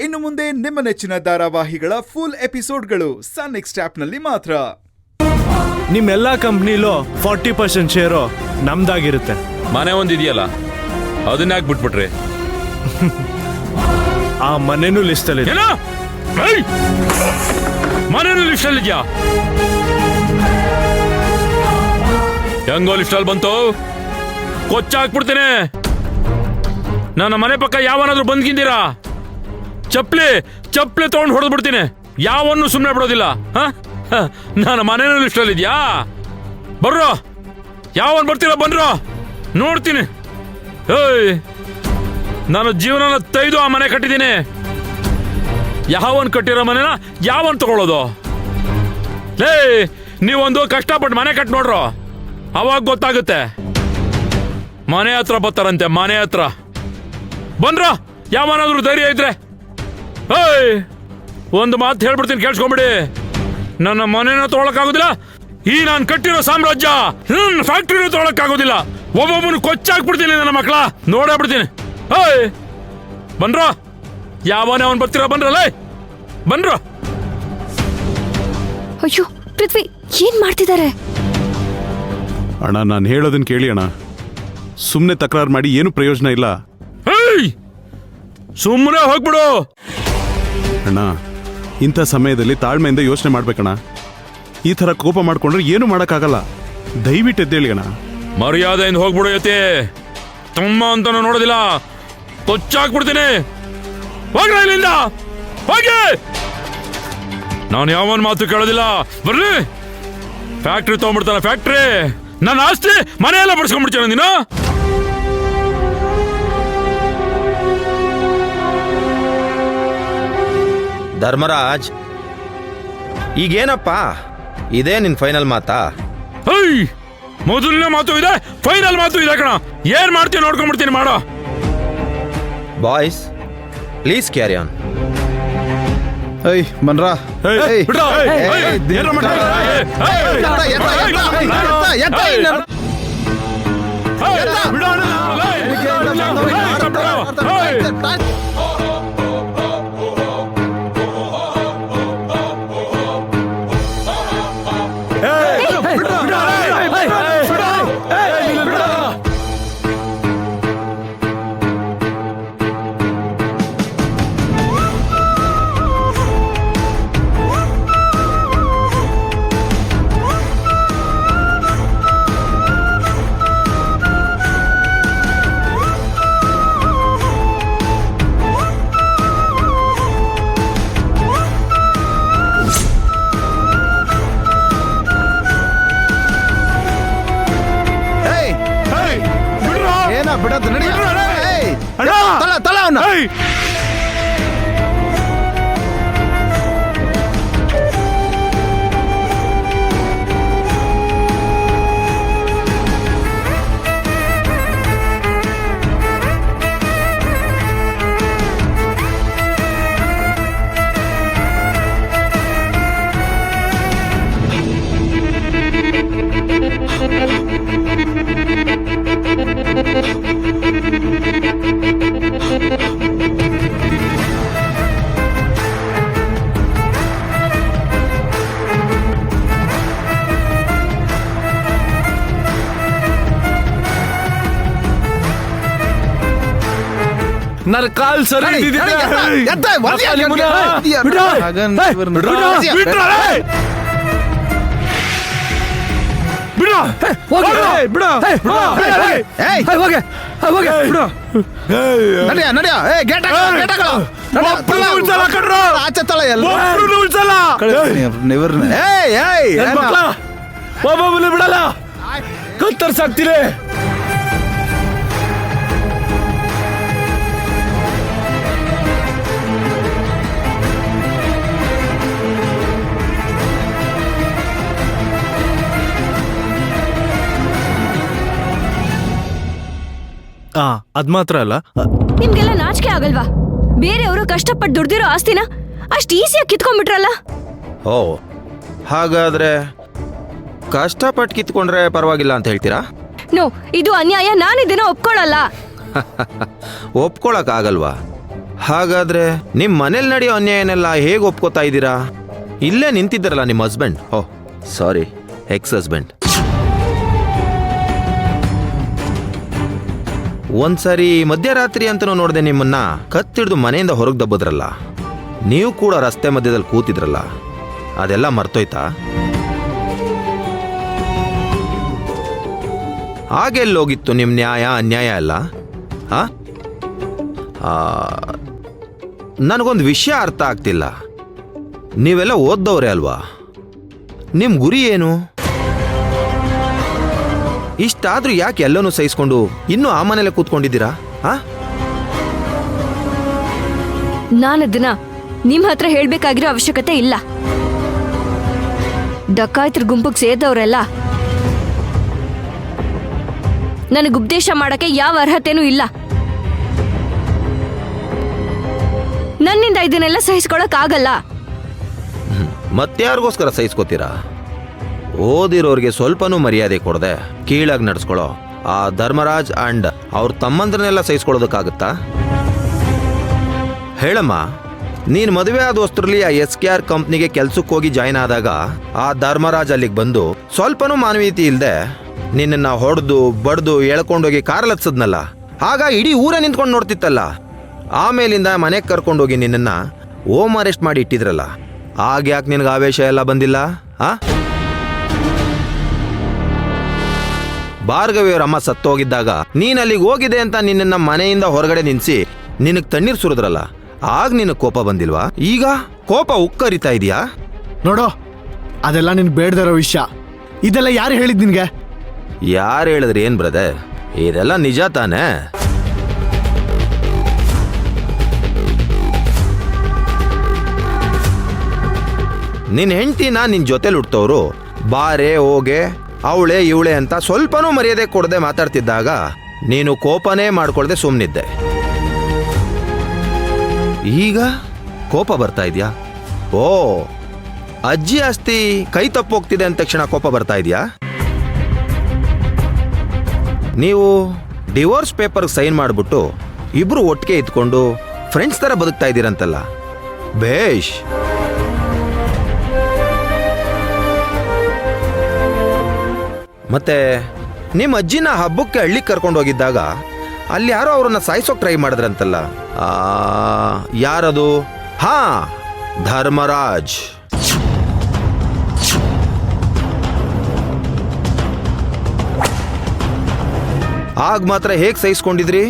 ಇನ್ನು ಮುಂದೆ ನಿಮ್ಮ ನೆಚ್ಚಿನ ಧಾರಾವಾಹಿಗಳ ಫುಲ್ ಎಪಿಸೋಡ್ಗಳು ಸನ್ ನೆಕ್ಸ್ಟ್ ಆಪ್ನಲ್ಲಿ ಮಾತ್ರ. ನಿಮ್ಮೆಲ್ಲಾ ಕಂಪ್ನಿಲೂ 40% ಶೇರು ನಮ್ದಾಗಿರುತ್ತೆ. ಮನೆ ಒಂದಿದೆಯಲ್ಲ ಅದನ್ನ ಯಾಕೆ ಬಿಟ್ಬಿಟ್ರಿ? ಆ ಮನೆನೂ ಲಿಸ್ಟಲ್ಲಿ ಮನೇನು ಲಿಸ್ಟ್ ಅಲ್ಲಿ ಇದೆಯಾ? ಹೆಂಗೋ ಲಿಸ್ಟ್ ಅಲ್ಲಿ ಬಂತು, ಕೊಚ್ಚ ಹಾಕ್ಬಿಡ್ತೇನೆ. ನನ್ನ ಮನೆ ಪಕ್ಕ ಯಾವನಾದ್ರೂ ಬಂದ್ಕಿಂದಿರಾ ಚಪ್ಲಿ ತಗೊಂಡು ಹೊಡೆದು ಬಿಡ್ತೀನಿ. ಯಾವನ್ನು ಸುಮ್ಮನೆ ಬಿಡೋದಿಲ್ಲ. ನನ್ನ ಮನೇನು ಲಿಸ್ಟ್ ಅಲ್ಲಿ ಇದೆಯಾ? ಬರ್ರೋ, ಯಾವನ್ ಬರ್ತೀರಾ ಬಂದ್ರೋ ನೋಡ್ತೀನಿ. ಏಯ್, ನಾನು ಜೀವನನ ತೈದು ಆ ಮನೆ ಕಟ್ಟಿದ್ದೀನಿ. ಯಾವನ್ ಕಟ್ಟಿರೋ ಮನೆನ ಯಾವನ್ ತಗೊಳ್ಳೋದು? ಲೇ, ನೀವೊಂದು ಕಷ್ಟಪಟ್ಟು ಮನೆ ಕಟ್ ನೋಡ್ರೋ, ಅವಾಗ ಗೊತ್ತಾಗುತ್ತೆ. ಮನೆ ಹತ್ರ ಬರ್ತಾರಂತೆ, ಮನೆ ಹತ್ರ ಬಂದ್ರ ಯಾವನಾದ್ರೂ ಧೈರ್ಯ ಇದ್ರೆ. ಏಯ್, ಒಂದು ಮಾತು ಹೇಳ್ಬಿಡ್ತೀನಿ, ಕೇಳಿಸ್ಕೊಂಬಿಡಿ. ನನ್ನ ಮನೆನ ತೊಗೊಳಕ್ಕಾಗೋದಿಲ್ಲ, ಈ ನಾನು ಕಟ್ಟಿರೋ ಸಾಮ್ರಾಜ್ಯ ಫ್ಯಾಕ್ಟ್ರಿನೂ ತೊಗೊಳಕ್ಕಾಗೋದಿಲ್ಲ. ಒಬ್ಬೊಬ್ಬನು ಕೊಚ್ಚಾಕ್ಬಿಡ್ತೀನಿ, ನನ್ನ ಮಕ್ಕಳ ನೋಡೇ ಬಿಡ್ತೀನಿ. ಏಯ್, ಬನ್ರೋ, ಯಾವನೇ ಅವನ್ ಬರ್ತೀರಾ? ಬನ್ರಲ್ಲ, ಬನ್ರೋ. ಅಯ್ಯೋ ಪೃಥ್ವಿ, ಏನ್ ಮಾಡ್ತಿದ್ದಾರೆ? ಅಣ್ಣ, ನಾನು ಹೇಳೋದನ್ನ ಕೇಳಿ ಅಣ್ಣ. ಸುಮ್ಮನೆ ತಕರಾರು ಮಾಡಿ ಏನು ಪ್ರಯೋಜನ ಇಲ್ಲ. ಸುಮ್ಮನೆ ಹೋಗ್ಬಿಡು ಅಣ್ಣ. ಇಂಥ ಸಮಯದಲ್ಲಿ ತಾಳ್ಮೆಯಿಂದ ಯೋಚನೆ ಮಾಡ್ಬೇಕಣ್ಣ. ಈ ಥರ ಕೋಪ ಮಾಡ್ಕೊಂಡ್ರೆ ಏನು ಮಾಡೋಕ್ಕಾಗಲ್ಲ. ದಯವಿಟ್ಟು ಎದ್ದೇಳಿ ಅಣ್ಣ. ಮರ್ಯಾದೆಯಿಂದ ಹೋಗ್ಬಿಡು ಯತಿ. ತಮ್ಮ ಅಂತ ನೋಡೋದಿಲ್ಲ, ಕೊಚ್ಚಾಕ್ಬಿಡ್ತೀನಿ. ಹೋಗ್ರ ಇಲ್ಲಿಂದ, ಹೋಗಿ. ನಾನು ಯಾವನ್ ಮಾತು ಕೇಳೋದಿಲ್ಲ. ಬರ್ರಿ, ಫ್ಯಾಕ್ಟ್ರಿ ತಗೊಂಡ್ಬಿಡ್ತಾನೆ. ಫ್ಯಾಕ್ಟ್ರಿ ನನ್ನ ಆಸ್ತಿ ಮನೆಯೆಲ್ಲ ಬಡ್ಸ್ಕೊಂಡ್ಬಿಡ್ತೀನ ನೀನು. ಧರ್ಮರಾಜ್, ಈಗೇನಪ್ಪ ಇದೇ ನಿನ್ ಫೈನಲ್ ಮಾತಾ? ಮೊದಲನೇ ಮಾತು ಇದೆ, ಫೈನಲ್ ಮಾತು ಇದೆ ಕಣ. ಏನ್ ಮಾಡ್ತೀನಿ ನೋಡ್ಕೊಂಡ್ಬಿಡ್ತೀನಿ, ಮಾಡೋ. Boys, please carry on. ಮನ್ರಾ ಬಿಡೋದು ನಡಿ. ತಲ ಅವನ್ನ. ನನ್ನ ಕಾಲ್ ಸರಿ ಬಿಡಲ್ಲ, ಕತ್ತರ್ಸಾಕ್ತೀರಿ. ಅದ್ ಮಾತ್ರ ಅಲ್ಲ, ನಿಮ್ಗೆಲ್ಲ ನಾಚಿಕೆ ಆಗಲ್ವಾ? ಬೇರೆಯವರು ಕಷ್ಟಪಟ್ಟು ದುಡ್ದಿರೋ ಆಸ್ತಿನ ಅಷ್ಟು ಈಸಿಯಾಗಿ ಕಿತ್ಕೊಂಡ್ಬಿಟ್ರಲ್ಲ. ಓ, ಹಾಗಾದ್ರೆ ಕಷ್ಟಪಟ್ಟು ಕಿತ್ಕೊಂಡ್ರೆ ಪರವಾಗಿಲ್ಲ ಅಂತ ಹೇಳ್ತೀರಾ? ನೋ, ಇದು ಅನ್ಯಾಯ. ನಾನು ಇದನ್ನ ಒಪ್ಕೊಳ್ಳಲ್ಲ. ಒಪ್ಕೊಳಕ್ ಆಗಲ್ವಾ? ಹಾಗಾದ್ರೆ ನಿಮ್ ಮನೇಲಿ ನಡೆಯೋ ಅನ್ಯಾಯನೆಲ್ಲ ಹೇಗೆ ಒಪ್ಕೋತಾ ಇದ್ದೀರಾ? ಇಲ್ಲೇ ನಿಂತಿದ್ದಾರಲ್ಲ ನಿಮ್ಮ ಹಸ್ಬೆಂಡ್. ಓಹ್ ಸಾರಿ, ಎಕ್ಸ್ ಹಸ್ಬೆಂಡ್. ಒಂದ್ಸರಿ ಮಧ್ಯರಾತ್ರಿ ಅಂತನೂ ನೋಡ್ದೆ ನಿಮ್ಮನ್ನ ಕತ್ತಿಡ್ದು ಮನೆಯಿಂದ ಹೊರಗೆ ದಬ್ಬದ್ರಲ್ಲ, ನೀವು ಕೂಡ ರಸ್ತೆ ಮಧ್ಯದಲ್ಲಿ ಕೂತಿದ್ರಲ್ಲ, ಅದೆಲ್ಲ ಮರ್ತೋಯ್ತಾ? ಹಾಗೆಲ್ಲೋಗಿತ್ತು ನಿಮ್ಮ ನ್ಯಾಯ ಅನ್ಯಾಯ ಎಲ್ಲ? ನನಗೊಂದು ವಿಷಯ ಅರ್ಥ ಆಗ್ತಿಲ್ಲ. ನೀವೆಲ್ಲ ಓದ್ದವ್ರೆ ಅಲ್ವಾ? ನಿಮ್ಮ ಗುರಿ ಏನು? ಇಷ್ಟಾದ್ರೂ ಯಾಕೆ ಎಲ್ಲನೂ ಸಹಿಸ್ಕೊಂಡು ಇನ್ನೂ ಆ ಮನೇಲೆ ಕೂತ್ಕೊಂಡಿದ್ದೀರಾ? ನಾನದನ್ನ ನಿಮ್ ಹತ್ರ ಹೇಳ್ಬೇಕಾಗಿರೋ ಅವಶ್ಯಕತೆ ಇಲ್ಲ. ಡಕಾಯ್ತರ ಗುಂಪಿಗೆ ಸೇರಿದವರೆಲ್ಲ ನನಗೆ ಉಪದೇಶ ಮಾಡಕ್ಕೆ ಯಾವ ಅರ್ಹತೆನೂ ಇಲ್ಲ. ನನ್ನಿಂದ ಇದನ್ನೆಲ್ಲ ಸಹಿಸ್ಕೊಳಕ್ ಆಗಲ್ಲ. ಮತ್ಯಾರಿಗೋಸ್ಕರ ಸಹಿಸ್ಕೋತೀರಾ? ಓದಿರೋರಿಗೆ ಸ್ವಲ್ಪನೂ ಮರ್ಯಾದೆ ಕೊಡದೆ ಕೀಳಾಗಿ ನಡ್ಸ್ಕೊಳ್ಳೋ ಆ ಧರ್ಮರಾಜ್ ಅಂಡ್ ಅವ್ರ ತಮ್ಮಂದ್ರನ್ನೆಲ್ಲ ಸಹಿಸ್ಕೊಳ್ಳೋದಕ್ಕಾಗತ್ತಾ? ಹೇಳಮ್ಮ, ನೀನು ಮದುವೆ ಆದ ವಸ್ತುರಲ್ಲಿ ಆ SKR ಕಂಪ್ನಿಗೆ ಕೆಲ್ಸಕ್ಕೆ ಹೋಗಿ ಜಾಯ್ನ್ ಆದಾಗ ಆ ಧರ್ಮರಾಜ್ ಅಲ್ಲಿಗೆ ಬಂದು ಸ್ವಲ್ಪನೂ ಮಾನವೀಯತೆ ಇಲ್ಲದೆ ನಿನ್ನನ್ನು ಹೊಡೆದು ಬಡ್ದು ಎಳ್ಕೊಂಡೋಗಿ ಕಾರಲ್ಲಿ ಹತ್ಸದ್ನಲ್ಲ, ಆಗ ಇಡೀ ಊರೇ ನಿಂತ್ಕೊಂಡು ನೋಡ್ತಿತ್ತಲ್ಲ. ಆಮೇಲಿಂದ ಮನೆಗೆ ಕರ್ಕೊಂಡೋಗಿ ನಿನ್ನನ್ನು ಹೋಮ್ ಅರೆಸ್ಟ್ ಮಾಡಿ ಇಟ್ಟಿದ್ರಲ್ಲ, ಆಗ ಯಾಕೆ ನಿನಗೆ ಆವೇಶ ಎಲ್ಲ ಬಂದಿಲ್ಲ? ಭಾರ್ಗವಿಯವರ ಅಮ್ಮ ಸತ್ತೋಗಿದ್ದಾಗ ನೀನು ಅಲ್ಲಿಗೆ ಹೋಗಿದೆ ಅಂತ ನಿನ್ನನ್ನು ಮನೆಯಿಂದ ಹೊರಗಡೆ ನಿಲ್ಲಿಸಿ ನಿನಗೆ ತಣ್ಣೀರು ಸುರಿದ್ರಲ್ಲ, ಆಗ ನಿನಗೆ ಕೋಪ ಬಂದಿಲ್ವಾ? ಈಗ ಕೋಪ ಉಕ್ಕರಿತಾ ಇದೆಯಾ? ನೋಡೋ, ಅದೆಲ್ಲ ನಿನ್ ಬೇಡದಿರೋ ವಿಷಯ. ಇದೆಲ್ಲ ಯಾರು ಹೇಳಿದ್ ನಿನ್ಗೆ? ಯಾರು ಹೇಳಿದ್ರಿ ಏನ್ ಬ್ರದರ್? ಇದೆಲ್ಲ ನಿಜ ತಾನೇ? ನಿನ್ನ ಹೆಂಡ್ತಿನ ನಿನ್ನ ಜೊತೆಲಿ ಹುಡ್ತವ್ರು ಬಾರೆ ಹೋಗೆ ಅವಳೆ ಇವಳೆ ಅಂತ ಸ್ವಲ್ಪನೂ ಮರ್ಯಾದೆ ಕೊಡದೆ ಮಾತಾಡ್ತಿದ್ದಾಗ ನೀನು ಕೋಪನೇ ಮಾಡ್ಕೊಳ್ದೆ ಸುಮ್ಮನಿದ್ದೆ. ಈಗ ಕೋಪ ಬರ್ತಾ ಇದೆಯಾ? ಓ, ಅಜ್ಜಿ ಆಸ್ತಿ ಕೈ ತಪ್ಪೋಗ್ತಿದೆ ಅಂದ ತಕ್ಷಣ ಕೋಪ ಬರ್ತಾ ಇದೆಯಾ? ನೀವು ಡಿವೋರ್ಸ್ ಪೇಪರ್ಗೆ ಸೈನ್ ಮಾಡಿಬಿಟ್ಟು ಇಬ್ರು ಒಟ್ಟಿಗೆ ಇದ್ಕೊಂಡು ಫ್ರೆಂಡ್ಸ್ ಥರ ಬದುಕ್ತಾ ಇದ್ದೀರಂತಲ್ಲ, ಬೇಷ್. ಮತ್ತೆ ನಿಮ್ಮ ಅಜ್ಜಿನ ಹಬ್ಬಕ್ಕೆ ಹಳ್ಳಿಗೆ ಕರ್ಕೊಂಡು ಹೋಗಿದ್ದಾಗ ಅಲ್ಲಿ ಯಾರೋ ಅವ್ರನ್ನ ಸಾಯಿಸೋಕೆ ಟ್ರೈ ಮಾಡಿದ್ರಂತಲ್ಲ, ಯಾರದು? ಹಾ, ಧರ್ಮರಾಜ್. ಆಗ ಮಾತ್ರ ಹೇಗೆ ಸಹಿಸ್ಕೊಂಡಿದ್ರಿ?